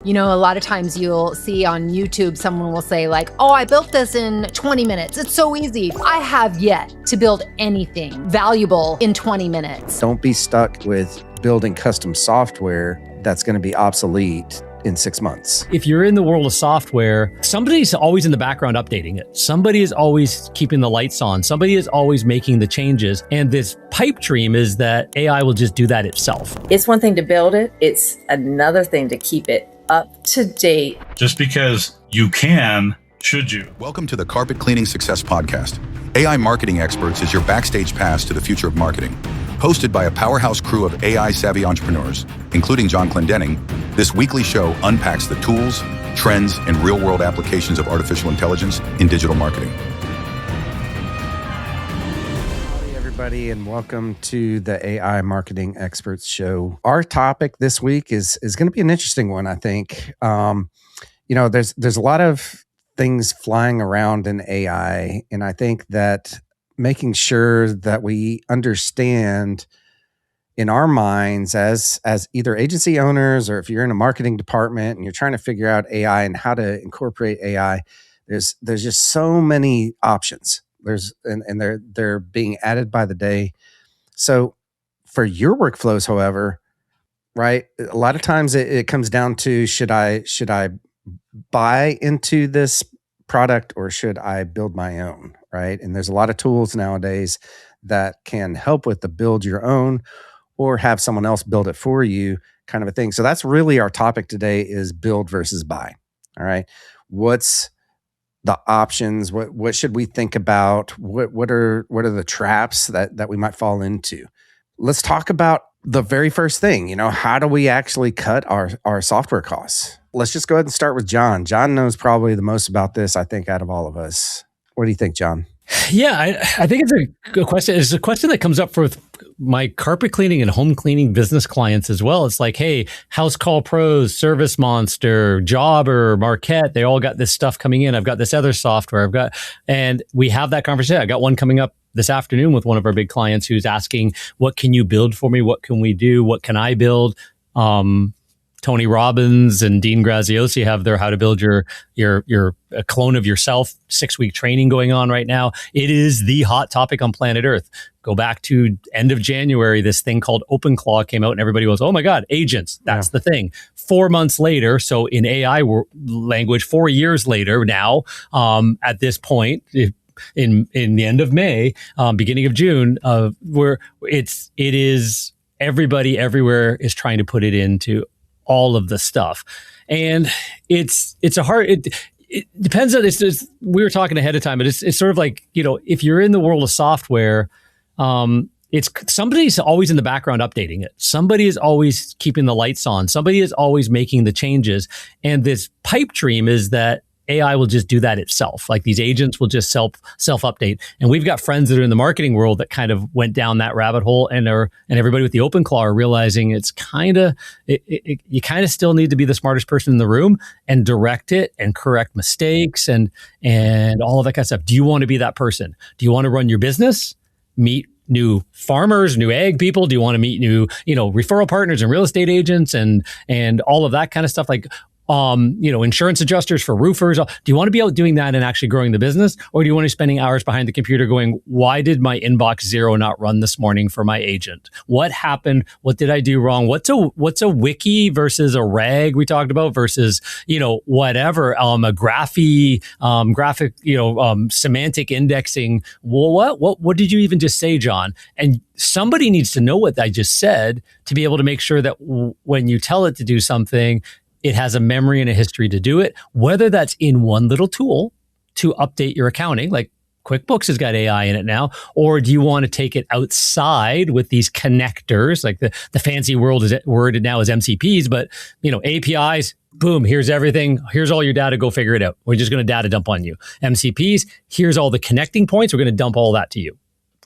You know, a lot of times you'll see on YouTube, someone will say like, oh, I built this in 20 minutes. It's so easy. I have yet to build anything valuable in 20 minutes. Don't be stuck with building custom software that's going to be obsolete in 6 months. If you're in the world of software, somebody's always in the background updating it. Somebody is always keeping the lights on. Somebody is always making the changes. And this pipe dream is that AI will just do that itself. It's one thing to build it. It's another thing to keep it up to date. Just because you can, should you? Welcome to the Carpet Cleaning Success Podcast. AI Marketing Experts is your backstage pass to the future of marketing. Hosted by a powerhouse crew of AI-savvy entrepreneurs, including John Clendenning, this weekly show unpacks the tools, trends, and real-world applications of artificial intelligence in digital marketing. Howdy, everybody, and welcome to the AI Marketing Experts Show. Our topic this week is going to be an interesting one, I think. There's a lot of things flying around in AI, and I think that making sure that we understand in our minds as either agency owners or if you're in a marketing department and you're trying to figure out AI and how to incorporate AI, there's just so many options. They're being added by the day. So for your workflows, however, right, a lot of times it comes down to should I buy into this product or should I build my own, right? And there's a lot of tools nowadays that can help with the build your own or have someone else build it for you kind of a thing. So that's really our topic today is build versus buy. All right. What's the options? What should we think about? What are the traps that we might fall into? Let's talk about the very first thing, how do we actually cut our software costs? Let's just go ahead and start with John. John knows probably the most about this, I think, out of all of us. What do you think, John? Yeah, I think it's a good question. It's a question that comes up for my carpet cleaning and home cleaning business clients as well. It's like, hey, House Call Pros, Service Monster, Jobber, Marquette, they all got this stuff coming in. I've got this other software. And we have that conversation. I got one coming up this afternoon with one of our big clients who's asking, what can you build for me? What can we do? What can I build? Tony Robbins and Dean Graziosi have their How to Build Your a Clone of Yourself 6-week training going on right now. It is the hot topic on planet Earth. Go back to end of January, this thing called OpenClaw came out and everybody goes, oh my God, agents, that's the thing. 4 months later, so in AI language, 4 years later now, at this point, in the end of May, beginning of June, where it is everybody everywhere is trying to put it into all of the stuff. And it depends on we were talking ahead of time, but it's sort of like, if you're in the world of software, it's somebody's always in the background updating it. Somebody is always keeping the lights on. Somebody is always making the changes. And this pipe dream is that AI will just do that itself. Like these agents will just self-update. And we've got friends that are in the marketing world that kind of went down that rabbit hole and everybody with the OpenClaw are realizing it's you kind of still need to be the smartest person in the room and direct it and correct mistakes and all of that kind of stuff. Do you want to be that person? Do you want to run your business? Meet new farmers, new ag people? Do you want to meet new, referral partners and real estate agents and all of that kind of stuff? Like, insurance adjusters for roofers. Do you want to be out doing that and actually growing the business? Or do you want to be spending hours behind the computer going, why did my inbox 0 not run this morning for my agent? What happened? What did I do wrong? What's a wiki versus a rag we talked about versus, whatever, a graphic, semantic indexing. Well, what did you even just say, John? And somebody needs to know what I just said to be able to make sure that when you tell it to do something, it has a memory and a history to do it, whether that's in one little tool to update your accounting, like QuickBooks has got AI in it now, or do you want to take it outside with these connectors, like the fancy word now is MCPs, but APIs, boom, here's everything. Here's all your data. Go figure it out. We're just going to data dump on you. MCPs, here's all the connecting points. We're going to dump all that to you.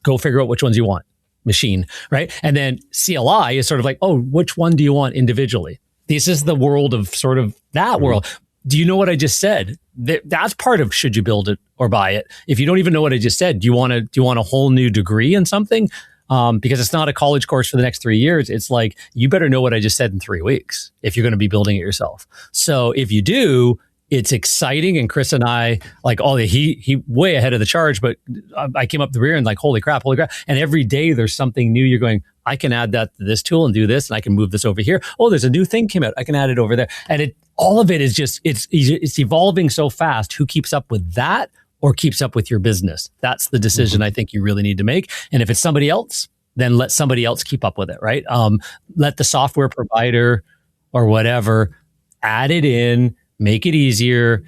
Go figure out which ones you want. Machine, right? And then CLI is sort of like, oh, which one do you want individually? This is the world of sort of that world. Do you know what I just said? That's part of should you build it or buy it. If you don't even know what I just said, do you want a whole new degree in something? because it's not a college course for the next 3 years. It's like, you better know what I just said in 3 weeks if you're going to be building it yourself. So if you do, it's exciting. And Chris and I, like, he way ahead of the charge, but I came up the rear and like, holy crap. And every day there's something new. You're going, I can add that to this tool and do this, and I can move this over here. Oh, there's a new thing came out. I can add it over there. And all of it is just, it's evolving so fast. Who keeps up with that or keeps up with your business? That's the decision I think you really need to make. And if it's somebody else, then let somebody else keep up with it, right? Let the software provider or whatever add it in, make it easier,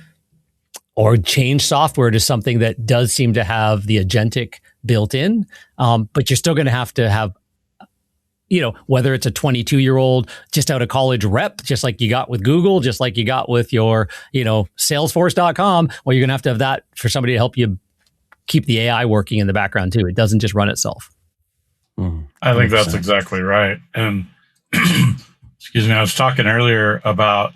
or change software to something that does seem to have the agentic built in. But you're still going to have, whether it's a 22-year-old just out of college rep, just like you got with Google, just like you got with your, Salesforce.com, well, you're going to have that for somebody to help you keep the AI working in the background too. It doesn't just run itself. I think that's exactly right. And excuse me, I was talking earlier about,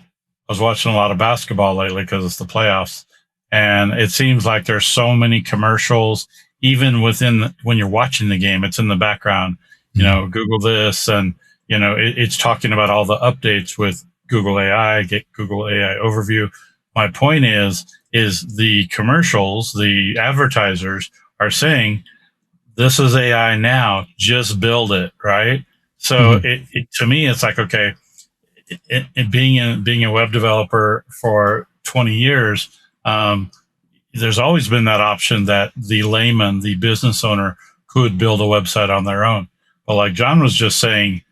I was watching a lot of basketball lately because it's the playoffs, and it seems like there's so many commercials, even when you're watching the game, it's in the background, Google this, and, it's talking about all the updates with Google AI, get Google AI overview. My point is the commercials, the advertisers are saying, this is AI now, just build it, right? So to me, it's like, okay, being a web developer for 20 years, there's always been that option that the layman, the business owner, could build a website on their own. But like John was just saying,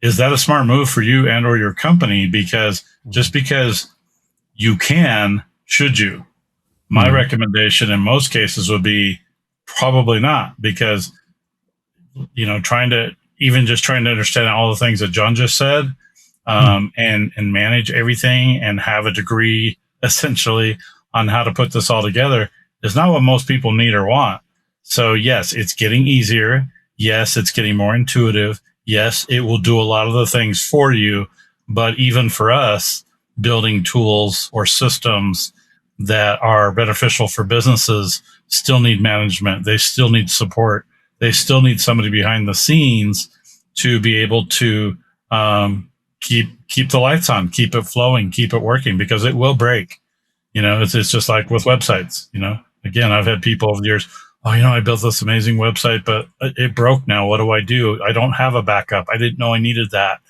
is that a smart move for you and or your company? Because just because you can, should you? My recommendation in most cases would be probably not, because trying to understand all the things that John just said, and manage everything and have a degree essentially on how to put this all together is not what most people need or want. So yes, it's getting easier. Yes, it's getting more intuitive. Yes, it will do a lot of the things for you. But even for us, building tools or systems that are beneficial for businesses still need management. They still need support. They still need somebody behind the scenes to be able to keep the lights on, keep it flowing, keep it working, because it will break. It's just like with websites. Again, I've had people over the years, I built this amazing website, but it broke now. What do I do? I don't have a backup. I didn't know I needed that.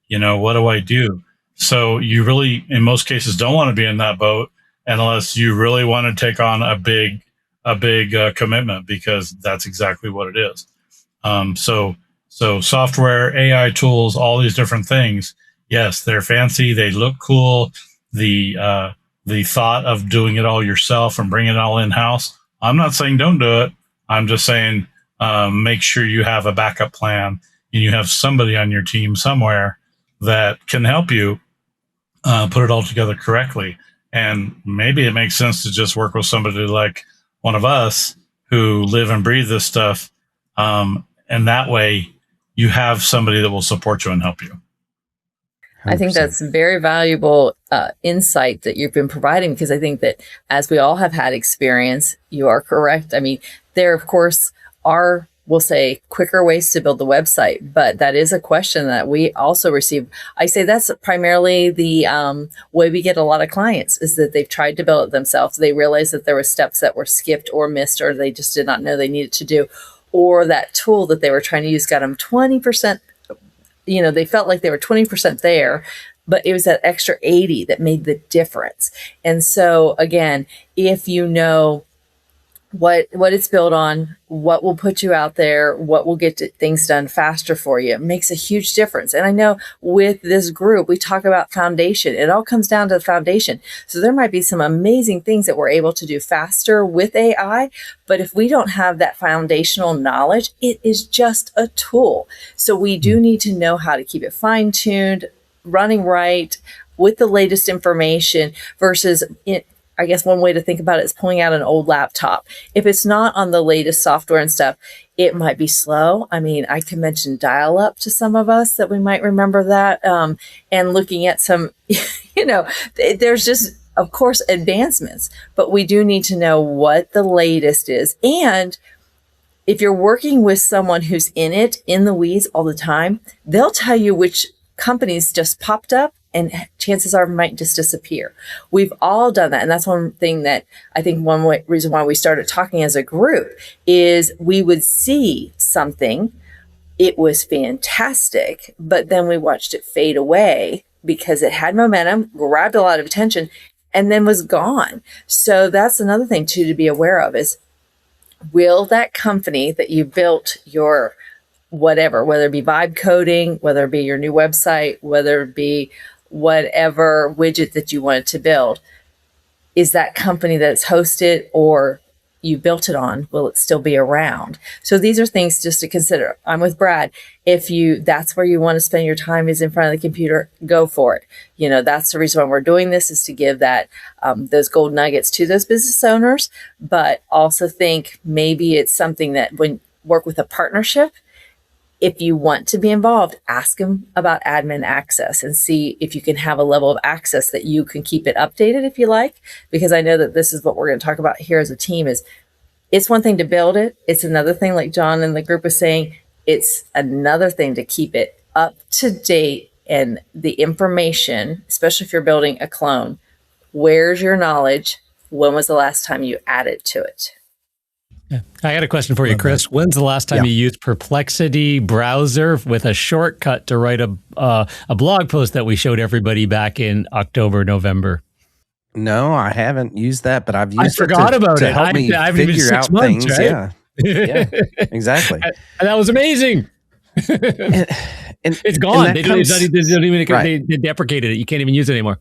What do I do? So you really, in most cases, don't want to be in that boat unless you really want to take on a big commitment, because that's exactly what it is. So software, AI tools, all these different things. Yes, they're fancy. They look cool. The thought of doing it all yourself and bringing it all in-house, I'm not saying don't do it. I'm just saying make sure you have a backup plan and you have somebody on your team somewhere that can help you put it all together correctly. And maybe it makes sense to just work with somebody like one of us who live and breathe this stuff. And that way you have somebody that will support you and help you. 100%. I think that's very valuable insight that you've been providing, because I think that as we all have had experience, you are correct. I mean, there, of course, are, we'll say, quicker ways to build the website, but that is a question that we also receive. I say that's primarily the way we get a lot of clients, is that they've tried to build it themselves. They realized that there were steps that were skipped or missed, or they just did not know they needed to do, or that tool that they were trying to use got them 20%. They felt like they were 20% there, but it was that extra 80 that made the difference. And so again, if you know what it's built on, what will put you out there, what will get things done faster for you, it makes a huge difference. And I know with this group, we talk about foundation. It all comes down to the foundation. So there might be some amazing things that we're able to do faster with AI, but if we don't have that foundational knowledge, it is just a tool. So we do need to know how to keep it fine-tuned, running right, with the latest information versus I guess one way to think about it is pulling out an old laptop. If it's not on the latest software and stuff, it might be slow. I mean, I can mention dial-up to some of us that we might remember that. And looking at some, there's just, of course, advancements, but we do need to know what the latest is. And if you're working with someone who's in the weeds all the time, they'll tell you which companies just popped up and chances are might just disappear. We've all done that. And that's one thing that I think reason why we started talking as a group is we would see something. It was fantastic, but then we watched it fade away because it had momentum, grabbed a lot of attention, and then was gone. So that's another thing too to be aware of is, will that company that you built your whatever, whether it be vibe coding, whether it be your new website, whether it be whatever widget that you wanted to build, is that company that's hosted or you built it on, will it still be around? So these are things just to consider. I'm with Brad. If that's where you want to spend your time is in front of the computer, go for it. That's the reason why we're doing this, is to give that those gold nuggets to those business owners, but also think maybe it's something that when work with a partnership, if you want to be involved, ask them about admin access and see if you can have a level of access that you can keep it updated if you like, because I know that this is what we're going to talk about here as a team is it's one thing to build it. It's another thing, like John and the group was saying, it's another thing to keep it up to date and the information, especially if you're building a clone. Where's your knowledge? When was the last time you added to it? Yeah. I got a question for you, Chris. When's the last time you used Perplexity browser with a shortcut to write a blog post that we showed everybody back in October, November? No, I haven't used that, but I've used I forgot about to it. help me figure out months, things. right? Yeah, exactly. And that was amazing. And it's gone. They deprecated it. You can't even use it anymore.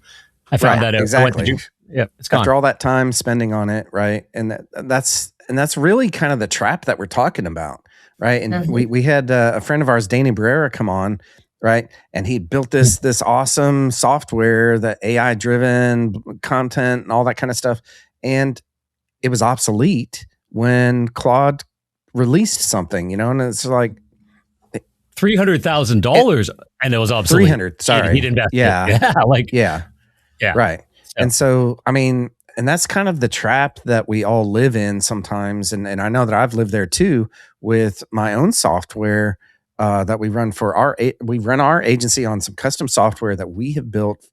I found that out. Exactly. It's gone. After all that time spending on it, right? And that's really kind of the trap that we're talking about, right? And we had a friend of ours, Danny Barrera, come on, right? And he built this awesome software, that AI driven content and all that kind of stuff, and it was obsolete when Claude released something, and it's like $300,000, and it was obsolete. 300. Sorry, he'd invested. Yeah, right. So. And so, I mean, and that's kind of the trap that we all live in sometimes. And I know that I've lived there too with my own software that we run we run our agency on some custom software that we have built.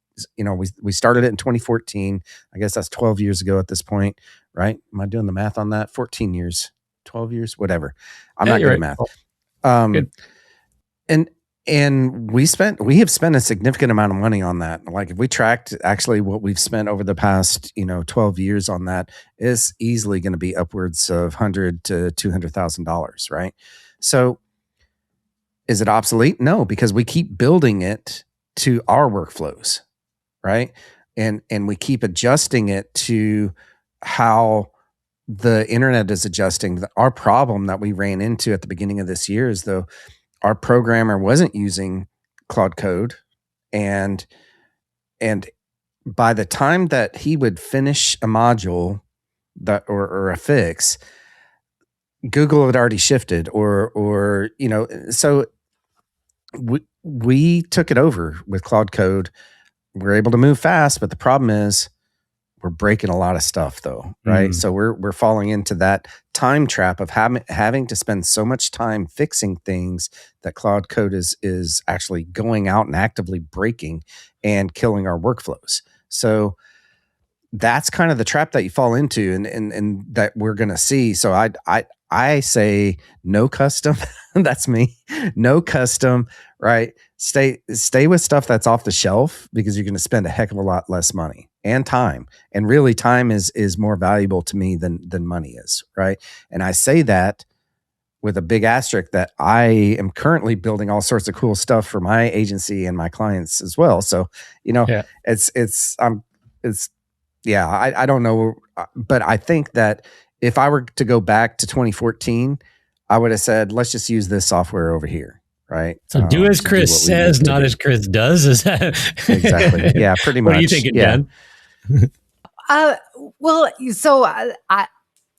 We started it in 2014. I guess that's 12 years ago at this point, right? Am I doing the math on that? 14 years, 12 years, whatever. I'm not good at math. Good. And we have spent a significant amount of money on that. Like if we tracked actually what we've spent over the past, 12 years on that, is easily going to be upwards of $100,000 to $200,000, right? So is it obsolete? No, because we keep building it to our workflows, right? And we keep adjusting it to how the internet is adjusting. Our problem that we ran into at the beginning of this year is though our programmer wasn't using Claude Code, and by the time that he would finish a module that or a fix, Google had already shifted, or so we took it over with Claude Code. We're able to move fast, but the problem is we're breaking a lot of stuff though, right? So we're falling into that time trap of having to spend so much time fixing things that Claude Code is actually going out and actively breaking and killing our workflows. So that's kind of the trap that you fall into and that we're going to see. So I say no custom. That's me. No custom, right? Stay with stuff that's off the shelf, because you're going to spend a heck of a lot less money and time. And really time is more valuable to me than money is, right? And I say that with a big asterisk that I am currently building all sorts of cool stuff for my agency and my clients as well. So, I don't know, but I think that if I were to go back to 2014, I would have said, let's just use this software over here. Right. So do as Chris says, not as Chris does. Is that exactly? Yeah, pretty much. What are you thinking, Dan? Well, so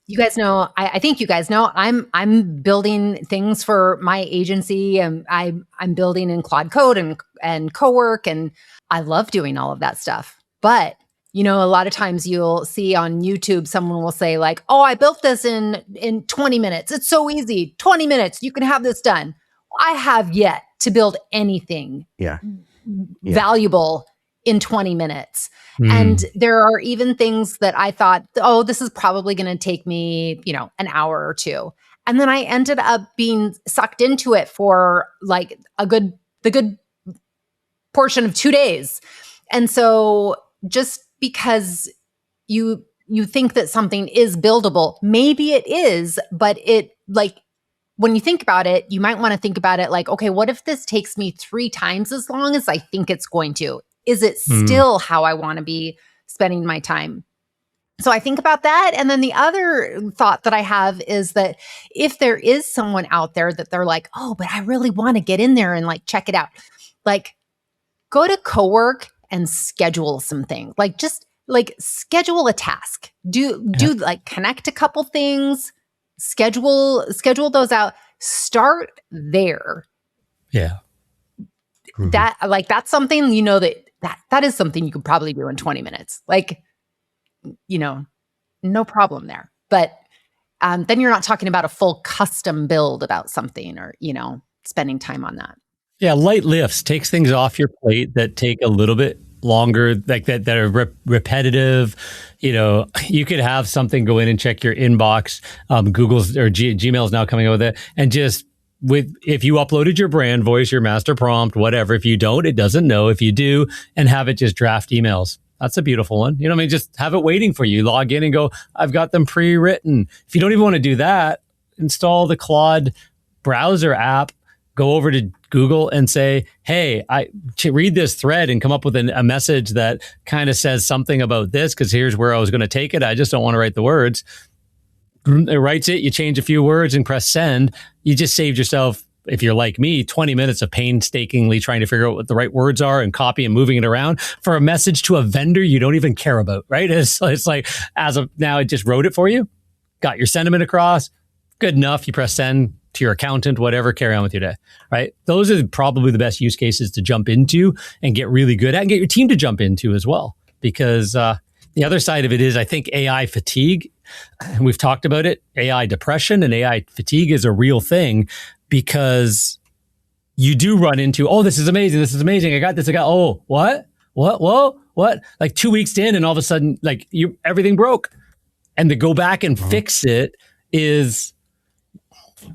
you guys know, I think you guys know, I'm building things for my agency, and I'm building in Claude Code and CoWork, and I love doing all of that stuff. But You know, a lot of times you'll see on YouTube, someone will say like, oh, I built this in 20 minutes. It's so easy. 20 minutes, you can have this done. I have yet to build anything valuable in 20 minutes. And there are even things that I thought, oh, this is probably going to take me, an hour or two. And then I ended up being sucked into it for like the good portion of 2 days. And so just because you think that something is buildable, maybe it is, but when you think about it, you might want to think about it like, okay, what if this takes me 3 times as long as I think it's going to? Is it still how I want to be spending my time? So I think about that. And then the other thought that I have is that if there is someone out there that they're like, oh, but I really want to get in there and like check it out, like go to Cowork and schedule something. Like just like schedule a task. Do like connect a couple things, schedule those out. Start there. Yeah. That's something, that is something you could probably do in 20 minutes. Like, no problem there. But then you're not talking about a full custom build about something or, spending time on that. Yeah, light lifts takes things off your plate that take a little bit longer, like that are repetitive. You could have something go in and check your inbox. Google's or Gmail is now coming out with it, and just if you uploaded your brand voice, your master prompt, whatever. If you don't, it doesn't know. If you do, and have it just draft emails. That's a beautiful one. You know what I mean? Just have it waiting for you. Log in and go, I've got them pre-written. If you don't even want to do that, install the Claude browser app, go over to Google and say, hey, read this thread and come up with a message that kind of says something about this, because here's where I was going to take it. I just don't want to write the words. It writes it, you change a few words and press send. You just saved yourself, if you're like me, 20 minutes of painstakingly trying to figure out what the right words are and copy and moving it around for a message to a vendor you don't even care about, right? It's like, as of now, it just wrote it for you, got your sentiment across, good enough. You press send to your accountant, whatever, carry on with your day, right? Those are probably the best use cases to jump into and get really good at and get your team to jump into as well. Because the other side of it is, I think, AI fatigue. We've talked about it. AI depression and AI fatigue is a real thing, because you do run into, oh, this is amazing. I got this. Oh, what? Whoa, what? Like 2 weeks in, and all of a sudden, like everything broke. And to go back and fix it is,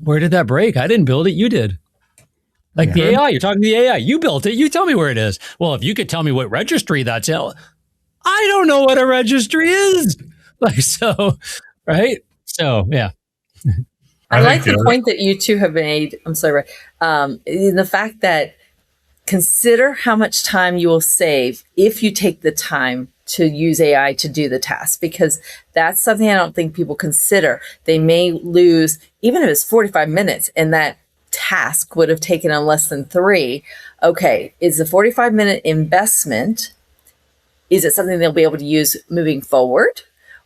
where did that break? I didn't build it. You did. Like the AI, you're talking to the AI. You built it. You tell me where it is. Well, if you could tell me what registry that's in, I don't know what a registry is. Like, so, right? So, yeah. I like the point that you two have made. I'm sorry, in the fact that consider how much time you will save if you take the time to use AI to do the task, because that's something I don't think people consider. They may lose, even if it's 45 minutes and that task would have taken them less than 3. Okay, is the 45-minute investment, is it something they'll be able to use moving forward?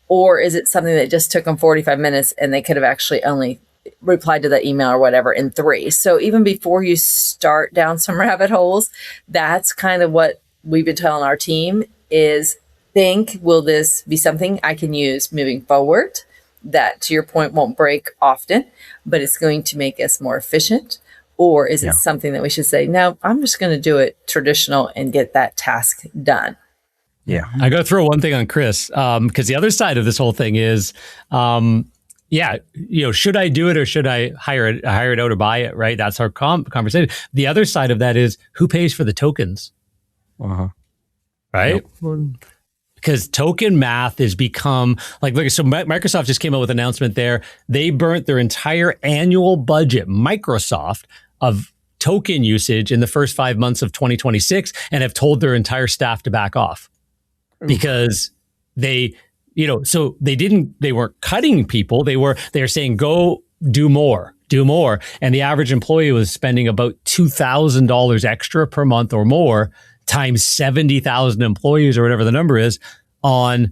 Or is it something that just took them 45 minutes and they could have actually only replied to that email or whatever in 3? So even before you start down some rabbit holes, that's kind of what we've been telling our team is think, will this be something I can use moving forward that, to your point, won't break often, but it's going to make us more efficient? Or is it something that we should say, no, I'm just going to do it traditional and get that task done? Yeah. I got to throw one thing on Chris, because the other side of this whole thing is, should I do it or should I hire it out or buy it, right? That's our conversation. The other side of that is, who pays for the tokens? Right? Yep. Because token math has become like, look, so Microsoft just came out with an announcement there. They burnt their entire annual budget, Microsoft, of token usage in the first 5 months of 2026 and have told their entire staff to back off. Because they weren't cutting people. They were saying, go do more. And the average employee was spending about $2,000 extra per month or more, times 70,000 employees or whatever the number is, on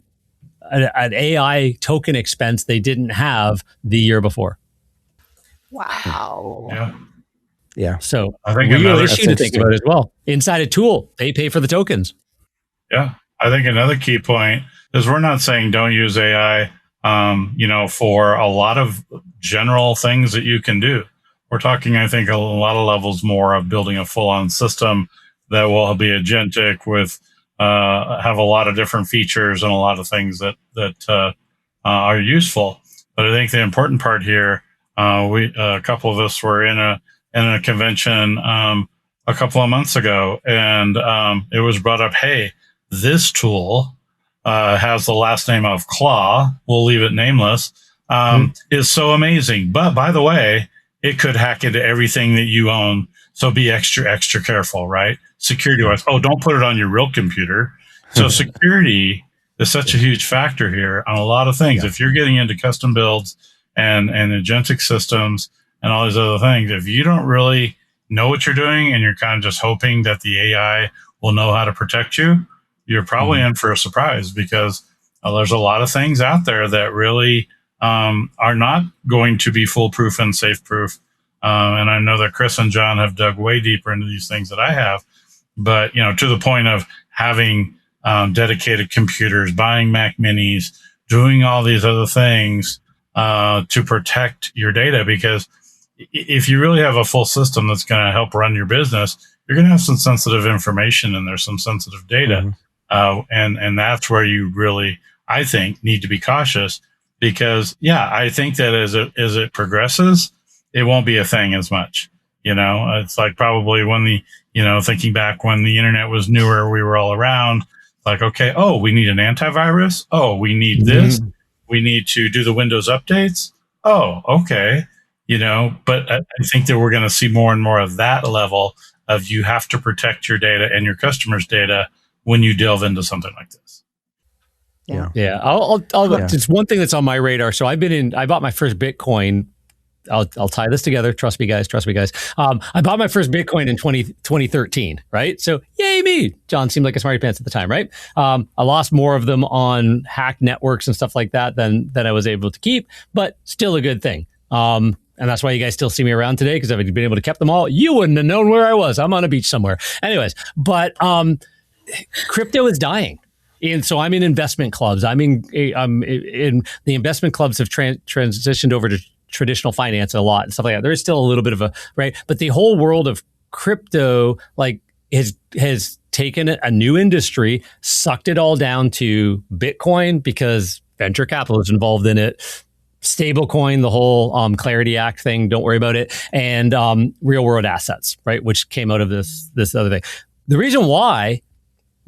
an AI token expense they didn't have the year before. Wow. Yeah. So I think real issue to think about as well. Inside a tool, they pay for the tokens. Yeah. I think another key point is we're not saying don't use AI, for a lot of general things that you can do. We're talking, I think, a lot of levels more of building a full-on system that will be agentic with have a lot of different features and a lot of things that are useful. But I think the important part here, a couple of us were in a convention a couple of months ago, and it was brought up, hey, this tool has the last name of Claude. We'll leave it nameless. Is so amazing. But by the way, it could hack into everything that you own. So be extra careful, right? Security wise. Oh, don't put it on your real computer. So security is such a huge factor here on a lot of things. If you're getting into custom builds and agentic systems and all these other things, if you don't really know what you're doing and you're kind of just hoping that the AI will know how to protect you, you're probably in for a surprise, because there's a lot of things out there that really are not going to be foolproof and safe proof. And I know that Chris and John have dug way deeper into these things that I have, but to the point of having dedicated computers, buying Mac Minis, doing all these other things to protect your data. Because if you really have a full system that's going to help run your business, you're going to have some sensitive information and there's some sensitive data. And that's where you really, I think, need to be cautious, because I think that as it progresses, it won't be a thing as much. It's like probably when thinking back when the internet was newer, we were all around like, okay, oh, we need an antivirus. Oh, we need this. We need to do the Windows updates. Oh, okay. But I think that we're going to see more and more of that level of you have to protect your data and your customers' data when you delve into something like this. Yeah. I'll it's one thing that's on my radar. So I bought my first Bitcoin. I'll tie this together. Trust me, guys. I bought my first Bitcoin in 2013, right? So yay me. John seemed like a smarty pants at the time, right? I lost more of them on hacked networks and stuff like that than I was able to keep, but still a good thing. And that's why you guys still see me around today, because if I'd been able to keep them all, you wouldn't have known where I was. I'm on a beach somewhere. Anyways, but crypto is dying. And so I'm in investment clubs. I'm in the investment clubs have transitioned over to traditional finance a lot and stuff like that. There's still a little bit of right? But the whole world of crypto has taken a new industry, sucked it all down to Bitcoin because venture capital is involved in it. Stablecoin, the whole Clarity Act thing, don't worry about it, and real world assets, right, which came out of this other thing. The reason why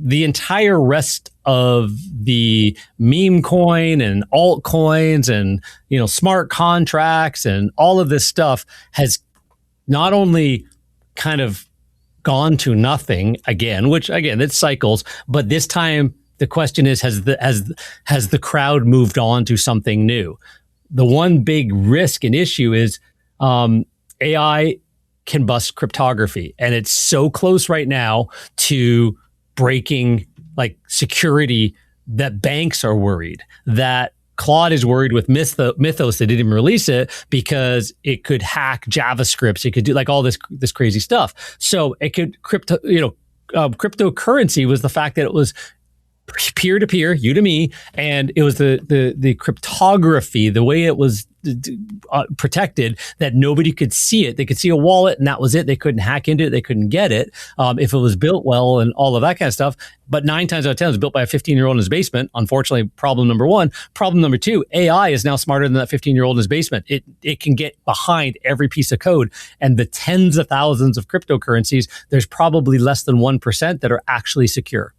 the entire rest of the meme coin and altcoins and smart contracts and all of this stuff has not only kind of gone to nothing again, which again it cycles, but this time the question is, has the crowd moved on to something new? The one big risk and issue is AI can bust cryptography, and it's so close right now to breaking like security that banks are worried, that Claude is worried with Mythos. They didn't even release it because it could hack JavaScript. It could do like all this crazy stuff. So it could cryptocurrency was the fact that it was peer-to-peer, you to me, and it was the cryptography, the way it was protected, that nobody could see it. They could see a wallet and that was it. They couldn't hack into it. They couldn't get it if it was built well and all of that kind of stuff. But 9 times out of 10 it was built by a 15-year-old in his basement. Unfortunately, problem number one. Problem number two, AI is now smarter than that 15-year-old in his basement. It can get behind every piece of code. And the tens of thousands of cryptocurrencies, there's probably less than 1% that are actually secure.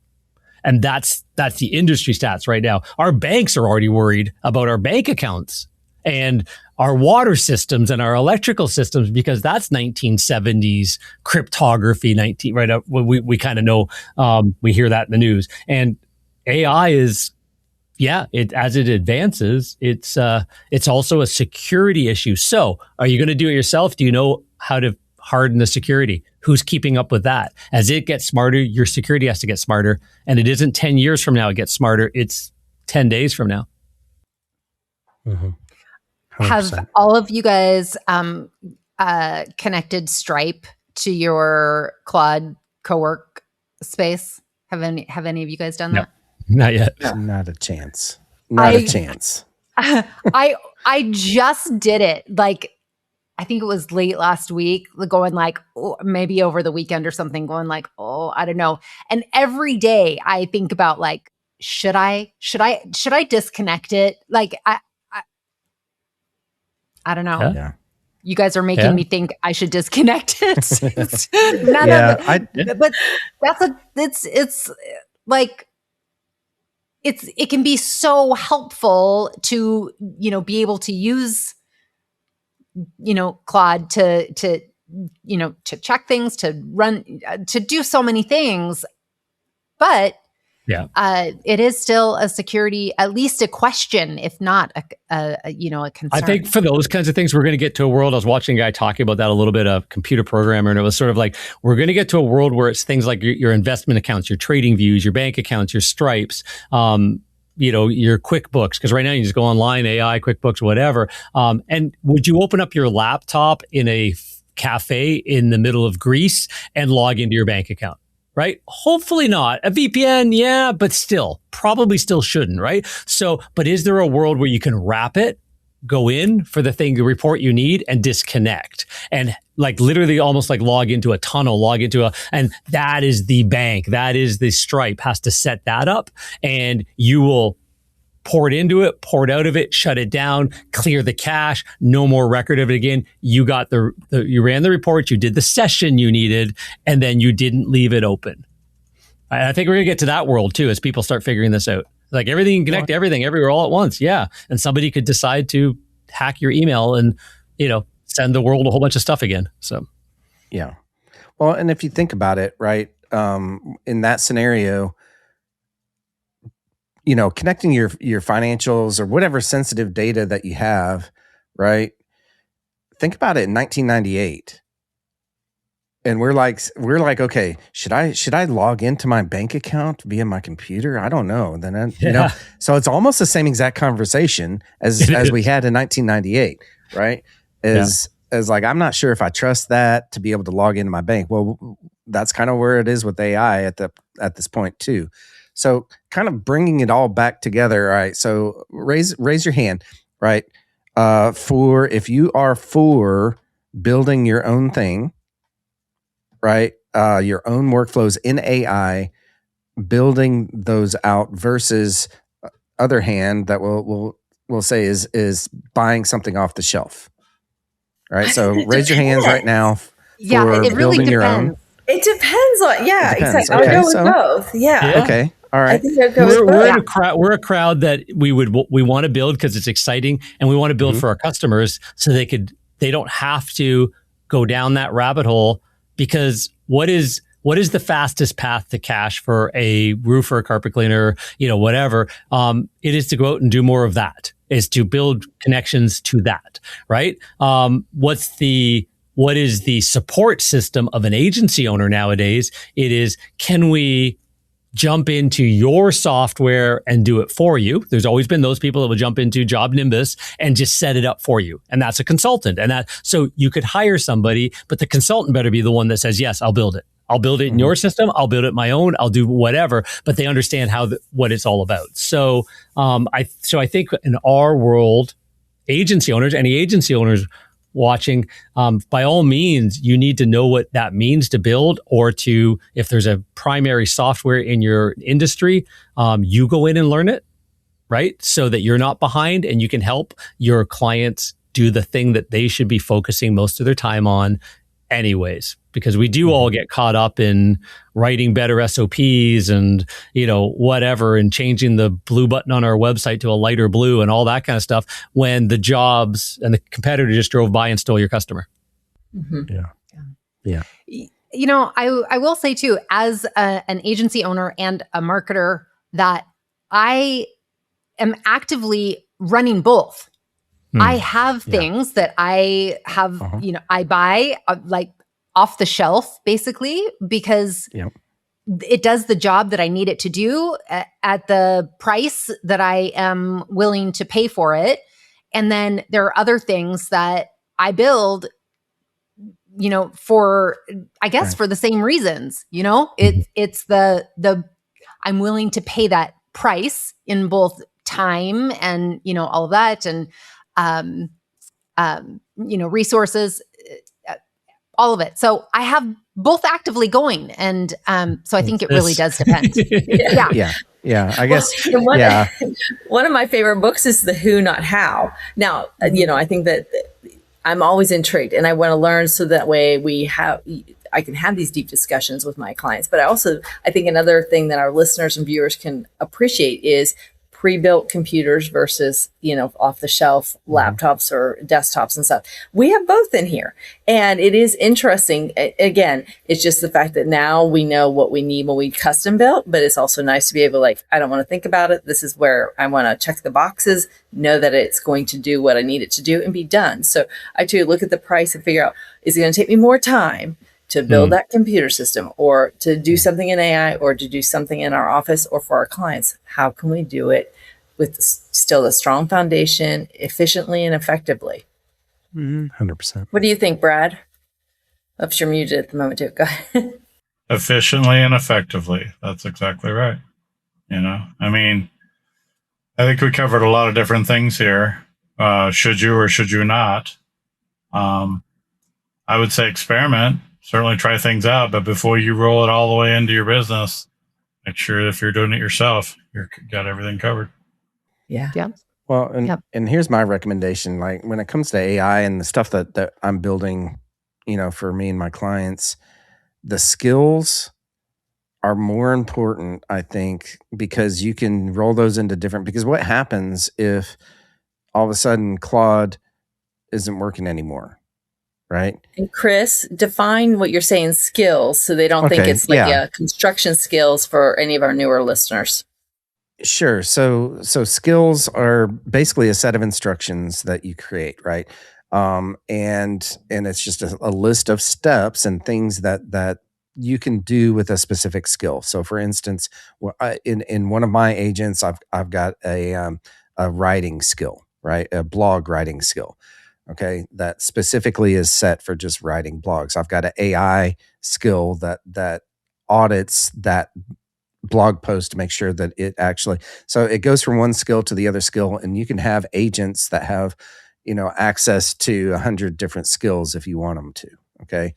And that's the industry stats right now. Our banks are already worried about our bank accounts and our water systems and our electrical systems, because that's 1970s cryptography. We kind of know, we hear that in the news. And AI is, as it advances, it's also a security issue. So are you going to do it yourself? Do you know how to harden the security? Who's keeping up with that? As it gets smarter, your security has to get smarter. And it isn't 10 years from now it gets smarter. It's 10 days from now. Have all of you guys connected Stripe to your Claude co-work space? Have any of you guys done that? Not yet. Not a chance. Not a chance. I just did it. Like, I think it was late last week, going like, maybe over the weekend or something, going like, I don't know. And every day I think about like, should I disconnect it? Like, I don't know. Yeah. You guys are making me think I should disconnect it. But it's like, it can be so helpful to, be able to use, Claude to check things, to run, to do so many things. But it is still a security, at least a question, if not a concern. I think for those kinds of things, we're going to get to a world. I was watching a guy talking about that a little bit, a computer programmer, and it was sort of like, we're going to get to a world where it's things like your investment accounts, your trading views, your bank accounts, your Stripes, your QuickBooks, because right now you just go online, AI, QuickBooks, whatever. And would you open up your laptop in a cafe in the middle of Greece and log into your bank account? Right? Hopefully not. A VPN, yeah, but still, probably still shouldn't, right? So, but is there a world where you can wrap it, go in for the report you need, and disconnect? And like literally almost like log into a tunnel, and that is the bank, that is the Stripe, has to set that up, and you will pour it into it, pour it out of it, shut it down, clear the cache, no more record of it again. You got you ran the report, you did the session you needed, and then you didn't leave it open. I think we're going to get to that world too, as people start figuring this out. Like everything can connect to everything everywhere all at once. Yeah. And somebody could decide to hack your email and, send the world a whole bunch of stuff again. So, yeah. Well, and if you think about it, right, in that scenario, connecting your financials or whatever sensitive data that you have, right? Think about it in 1998. And we're like, okay, should I log into my bank account via my computer? I don't know. Then so it's almost the same exact conversation as we had in 1998, right? As like, I'm not sure if I trust that to be able to log into my bank. Well, that's kind of where it is with AI at this point too. So kind of bringing it all back together, right? So raise your hand, right? If you are for building your own thing, right? Your own workflows in AI, building those out versus other hand that we'll say is buying something off the shelf, right? So raise your hands right now. Yeah, it really depends. It depends on, exactly. Okay, I'll go with both. Yeah. Okay. All right. I think I'd go with both. We're a crowd that we want to build because it's exciting, and we want to build for our customers so they don't have to go down that rabbit hole, because what is the fastest path to cash for a roofer, carpet cleaner, whatever? It is to go out and do more of that, is to build connections to that, right? What is the support system of an agency owner nowadays? It is, can we jump into your software and do it for you? There's always been those people that will jump into Job Nimbus and just set it up for you. And that's a consultant. So you could hire somebody, but the consultant better be the one that says, yes, I'll build it. I'll build it in your system. I'll build it my own. I'll do whatever, but they understand what it's all about. So, I think in our world, any agency owners watching, by all means, you need to know what that means to build, or if there's a primary software in your industry, you go in and learn it, right? So that you're not behind and you can help your clients do the thing that they should be focusing most of their time on anyways, because we do all get caught up in writing better SOPs and, whatever, and changing the blue button on our website to a lighter blue and all that kind of stuff, when the jobs and the competitor just drove by and stole your customer. Mm-hmm. Yeah. I will say too, as an agency owner and a marketer, that I am actively running both. I have things that I have, I buy like off the shelf, basically, because it does the job that I need it to do at the price that I am willing to pay for it. And then there are other things that I build, for, I guess, for the same reasons, it's the I'm willing to pay that price in both time and, all of that, and, resources, all of it. So I have both actively going. And so I think it really does depend. Yeah. I guess, one of my favorite books is The Who, Not How. Now, I think that I'm always intrigued and I want to learn so that way I can have these deep discussions with my clients. But I think another thing that our listeners and viewers can appreciate is pre-built computers versus, off-the-shelf laptops or desktops and stuff. We have both in here. And it is interesting. Again, it's just the fact that now we know what we need when we custom built, but it's also nice to be able to I don't want to think about it. This is where I want to check the boxes, know that it's going to do what I need it to do and be done. So I too look at the price and figure out, is it going to take me more time to build that computer system or to do something in AI or to do something in our office or for our clients? How can we do it with still a strong foundation, efficiently and effectively? 100%. What do you think, Brad? Oops, you're muted at the moment too. Go ahead. Efficiently and effectively. That's exactly right. I think we covered a lot of different things here. Should you or should you not? I would say experiment. Certainly try things out, but before you roll it all the way into your business, make sure if you're doing it yourself, you've got everything covered. Yeah. Well, and here's my recommendation. Like when it comes to AI and the stuff that I'm building, for me and my clients, the skills are more important, I think, because you can roll those into because what happens if all of a sudden Claude isn't working anymore? Right. And Chris, define what you're saying, skills, so they don't think it's construction skills for any of our newer listeners. Sure. So skills are basically a set of instructions that you create, right? And it's just a list of steps and things that you can do with a specific skill. So, for instance, in one of my agents, I've got a writing skill, right? A blog writing skill. Okay, that specifically is set for just writing blogs. I've got an AI skill that audits that blog post to make sure that it actually. So it goes from one skill to the other skill, and you can have agents that have, access to 100 different skills if you want them to. Okay,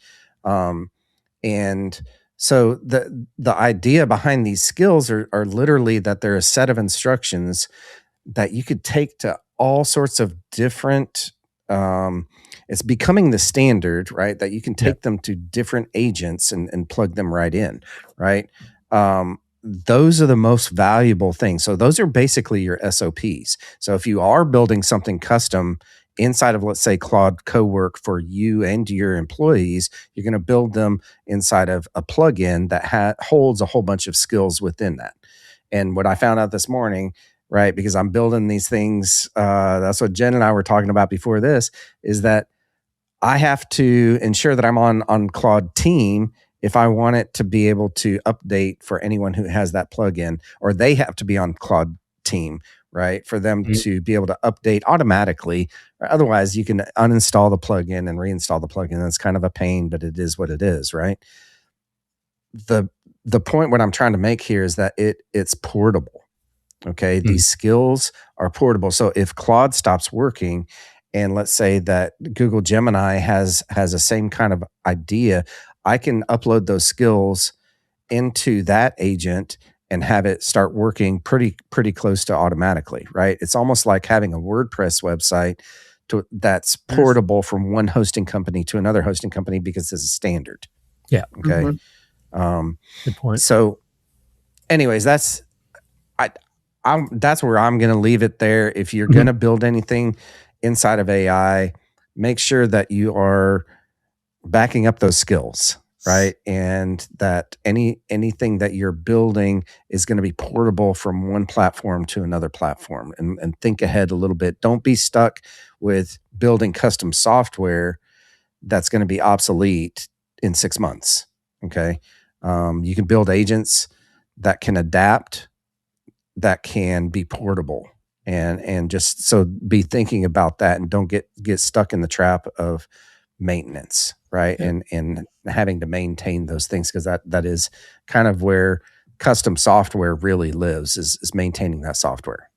and so the idea behind these skills are literally that they're a set of instructions that you could take to all sorts of different. It's becoming the standard, right? That you can take them to different agents and plug them right in, right? Those are the most valuable things. So those are basically your SOPs. So if you are building something custom inside of, let's say, Claude Cowork for you and your employees, you're going to build them inside of a plugin that holds a whole bunch of skills within that. And what I found out this morning, right, because I'm building these things, that's what Jen and I were talking about before this, is that I have to ensure that I'm on Claude Team if I want it to be able to update for anyone who has that plugin, or they have to be on Claude Team, right, for them to be able to update automatically. Otherwise, you can uninstall the plugin and reinstall the plugin. That's kind of a pain, but it is what it is, right? The point what I'm trying to make here is that it's portable. Okay, these skills are portable. So if Claude stops working, and let's say that Google Gemini has the same kind of idea, I can upload those skills into that agent and have it start working pretty close to automatically, right? It's almost like having a WordPress website that's portable from one hosting company to another hosting company because it's a standard. Yeah. Okay. Good point. So, anyways, that's where I'm going to leave it there. If you're going to build anything inside of AI, make sure that you are backing up those skills, right? And that anything that you're building is going to be portable from one platform to another platform, and think ahead a little bit. Don't be stuck with building custom software that's going to be obsolete in 6 months. Okay. You can build agents that can adapt, that can be portable, and just so be thinking about that, and don't get stuck in the trap of maintenance, right? And having to maintain those things, because that is kind of where custom software really lives, is maintaining that software.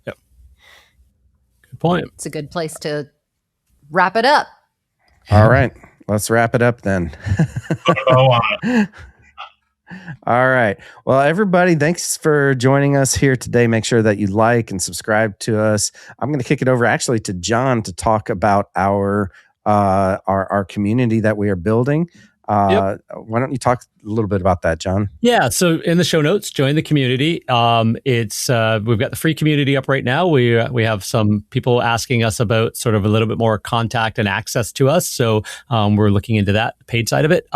Yep. Good point. It's a good place to wrap it up. All right. Let's wrap it up then. All right. Well, everybody, thanks for joining us here today. Make sure that you like and subscribe to us. I'm going to kick it over actually to John to talk about our community that we are building. Why don't you talk a little bit about that, John? Yeah. So in the show notes, join the community. It's we've got the free community up right now. We have some people asking us about sort of a little bit more contact and access to us. So we're looking into that paid side of it.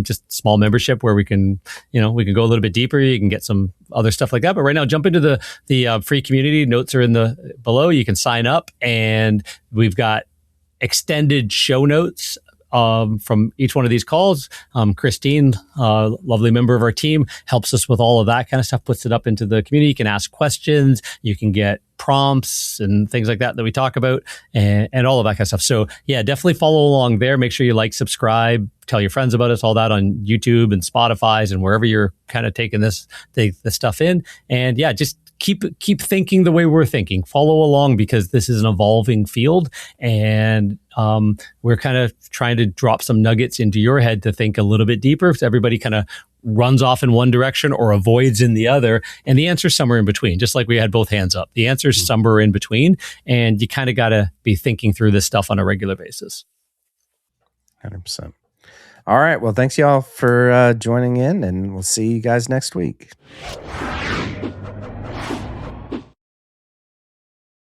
Just small membership where we can go a little bit deeper. You can get some other stuff like that. But right now, jump into the free community. Notes are in the below. You can sign up, and we've got extended show notes from each one of these calls. Christine, lovely member of our team, helps us with all of that kind of stuff, puts it up into the community. You can ask questions, you can get prompts and things like that we talk about, and all of that kind of stuff. So yeah, definitely follow along there. Make sure you like, subscribe, tell your friends about us, all that on YouTube and Spotify's and wherever you're kind of taking this stuff in. And yeah, just keep thinking the way we're thinking. Follow along, because this is an evolving field, and we're kind of trying to drop some nuggets into your head to think a little bit deeper. If everybody kind of runs off in one direction or avoids in the other, and the answer is somewhere in between. Just like we had both hands up, the answer is somewhere in between, and you kind of got to be thinking through this stuff on a regular basis. 100%. All right. Well, thanks y'all for joining in, and we'll see you guys next week.